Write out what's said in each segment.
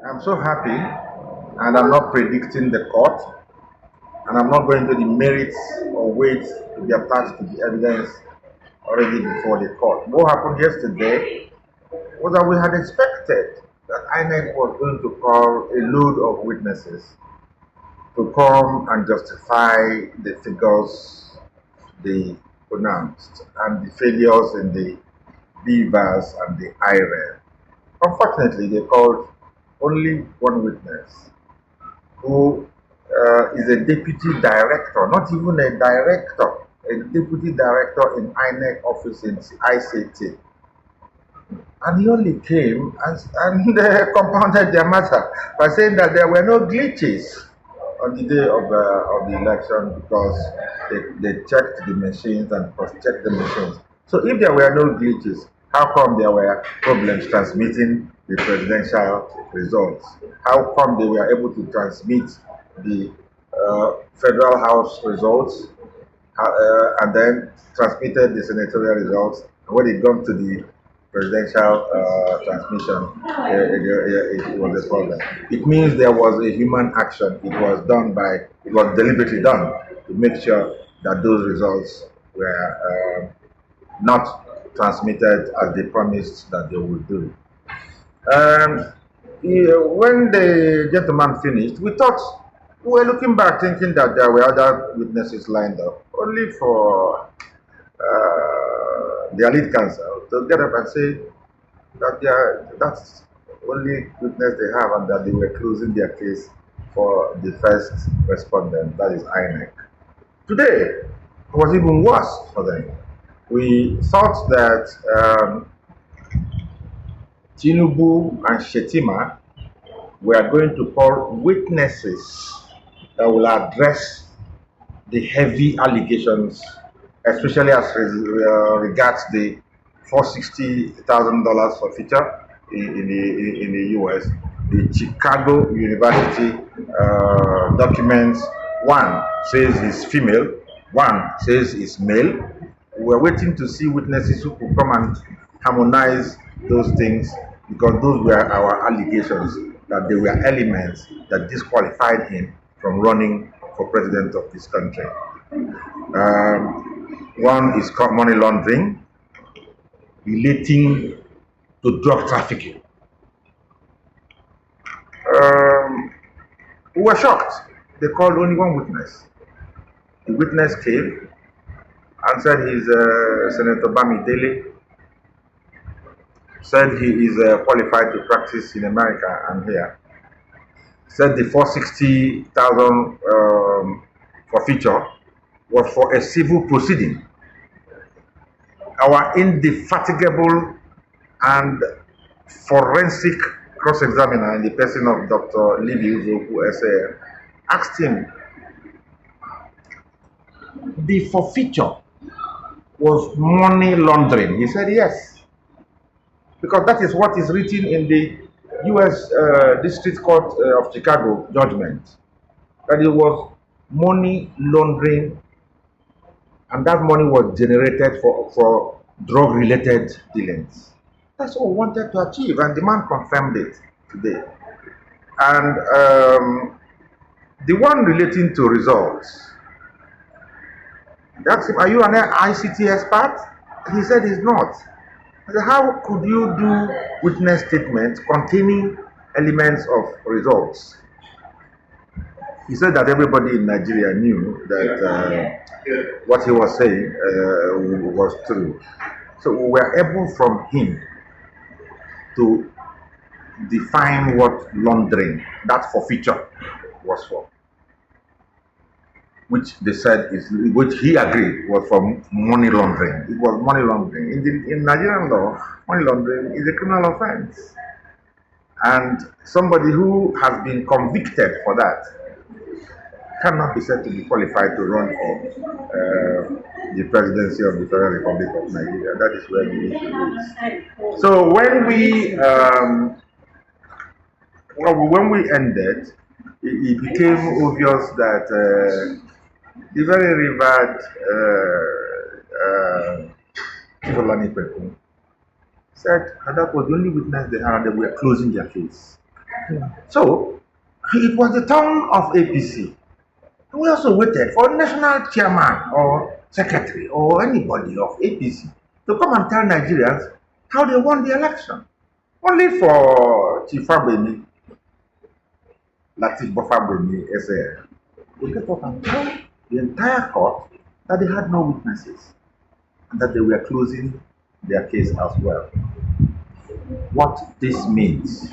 I'm so happy, and I'm not predicting the court, and I'm not going to the merits or weight to be attached to the evidence already before the court. What happened yesterday was that we had expected that INEC was going to call a load of witnesses to come and justify the figures they pronounced and the failures in the BVAS and the IREL. Unfortunately, they called only one witness who is a deputy director, not even a director, a deputy director in INEC office in ICT. And he only came and compounded their matter by saying that there were no glitches on the day of the election because they checked the machines and cross-checked the machines. So if there were no glitches, how come there were problems transmitting the presidential results? How come they were able to transmit the federal house results and then transmitted the senatorial results? And when it got to the presidential transmission, it was a problem. It means there was a human action. It was deliberately done to make sure that those results were not transmitted as they promised that they would do. When the gentleman finished, we were looking back thinking that there were other witnesses lined up, only for their lead counsel to get up and say that that's only witness they have and that they were closing their case for the first respondent, that is INEC. Today, it was even worse for them. We thought that TINUBU and Shetima were going to call witnesses that will address the heavy allegations, especially as regards the $460,000 forfeiture in the US. The Chicago University documents, one says he's female, one says he's male. We're waiting to see witnesses who could come and harmonize those things, because those were our allegations, that there were elements that disqualified him from running for president of this country. One is called money laundering relating to drug trafficking. We were shocked. They called only one witness. The witness came and said he's Senator Bamidele, said he is qualified to practice in America and here. Said the 460,000 forfeiture was for a civil proceeding. Our indefatigable and forensic cross-examiner in the person of Dr. Libby Uzoku asked him, the forfeiture was money laundering? He said yes, because that is what is written in the U.S. District Court of Chicago judgment, that it was money laundering, and that money was generated for drug-related dealings. That's what we wanted to achieve, and the man confirmed it today. And the one relating to results, asked him, are you an ICT expert? He said he's not. I said, how could you do witness statements containing elements of results? He said that everybody in Nigeria knew that what he was saying was true. So we were able from him to define what laundering, that forfeiture, was for, which they said which he agreed was for money laundering. It was money laundering. In Nigerian law, money laundering is a criminal offense, and somebody who has been convicted for that cannot be said to be qualified to run for the presidency of the Federal Republic of Nigeria. That is where the issue is. So when we ended, it became obvious that the very revered Chifolani Pekun said that was the only witness they had, and they were closing their case. So it was the turn of APC. We also waited for national chairman or secretary or anybody of APC to come and tell Nigerians how they won the election. Only for Chief Fagbemi, Latif Fagbemi, SA, to get up and tell the entire court that they had no witnesses and that they were closing their case as well. What this means,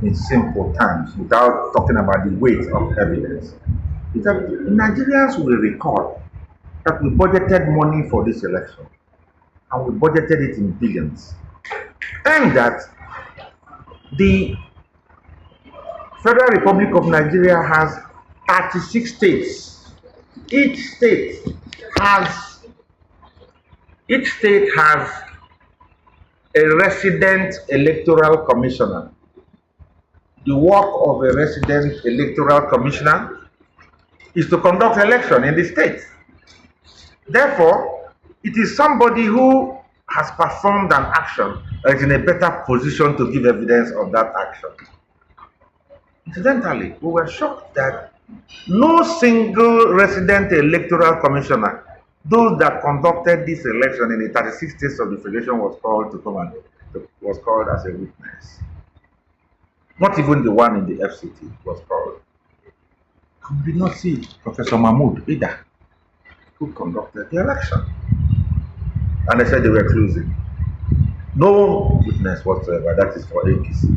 in simple terms, without talking about the weight of evidence, is that Nigerians will recall that we budgeted money for this election and we budgeted it in billions, and that the Federal Republic of Nigeria has 36 states. Each state has a resident electoral commissioner. The work of a resident electoral commissioner is to conduct election in the state. Therefore, it is somebody who has performed an action that is in a better position to give evidence of that action. Incidentally, we were shocked that no single resident electoral commissioner, those that conducted this election in the 36 states of the Federation, was called to come and was called as a witness. Not even the one in the FCT was called. And we did not see Professor Mahmood either, who conducted the election. And they said they were closing. No witness whatsoever. That is for APC.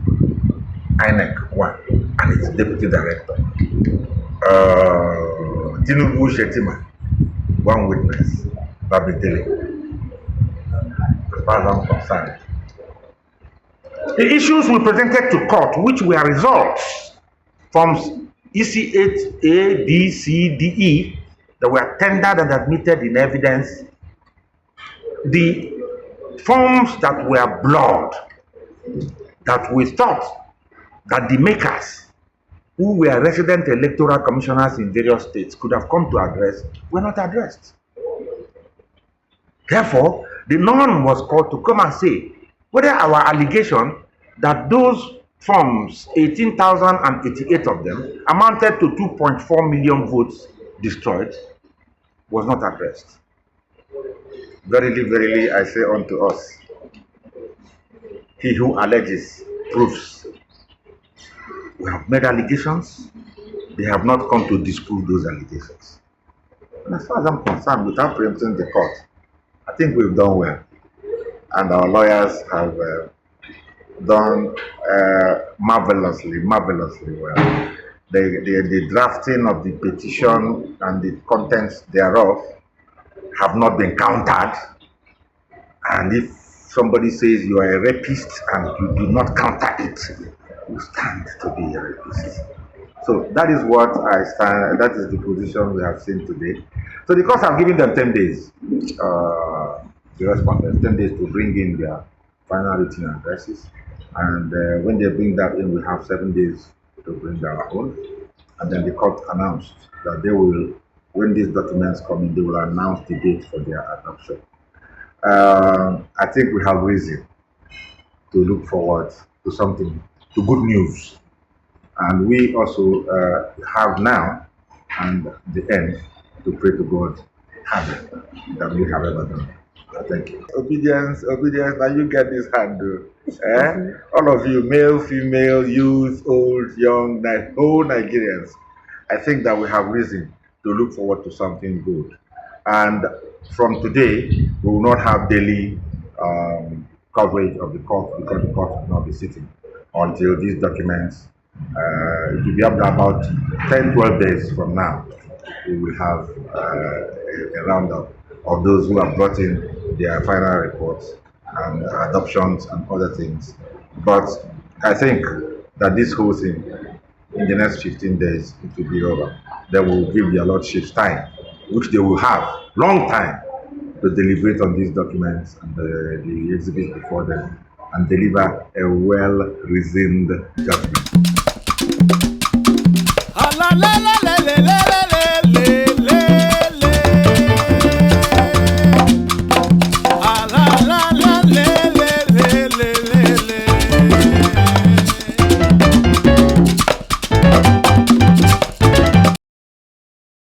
INEC, one, and its deputy director. TINUBU Shetima, one witness, Babitele. As far as I'm concerned. The issues we presented to court, which were resolved from EC 8A, B, C, D, E, that were tendered and admitted in evidence, the forms that were blood, that we thought that the makers, who were resident electoral commissioners in various states, could have come to address, were not addressed. Therefore, the norm was called to come and say whether our allegation that those forms, 18,088 of them, amounted to 2.4 million votes destroyed, was not addressed. Verily, verily, I say unto us, he who alleges proves. We have made allegations, they have not come to disprove those allegations. And as far as I'm concerned, without preempting the court, I think we've done well. And our lawyers have done marvelously well. The drafting of the petition and the contents thereof have not been countered. And if somebody says you are a rapist and you do not counter it, you stand to be a rapist. So that is what I stand, that is the position we have seen today. So the court have given them 10 days, the respondents, 10 days to bring in their final written addresses. And when they bring that in, we have 7 days to bring our own. And then the court announced that they will, when these documents come in, they will announce the date for their adoption. I think we have reason to look forward to something, to good news. And we also have now, and the end, to pray to God harder than we have ever done. Thank you. Obedience, now you get this hand, all of you, male, female, youth, old, young, whole Nigerians, I think that we have reason to look forward to something good. And from today, we will not have daily coverage of the court, because the court will not be sitting until these documents, it will be up to about 10-12 days from now. We will have a roundup of those who have brought in their final reports and adoptions and other things. But I think that this whole thing, in the next 15 days, it will be over. They will give their lordships time, which they will have long time to deliberate on these documents and the exhibits before them, and deliver a well-reasoned judgment.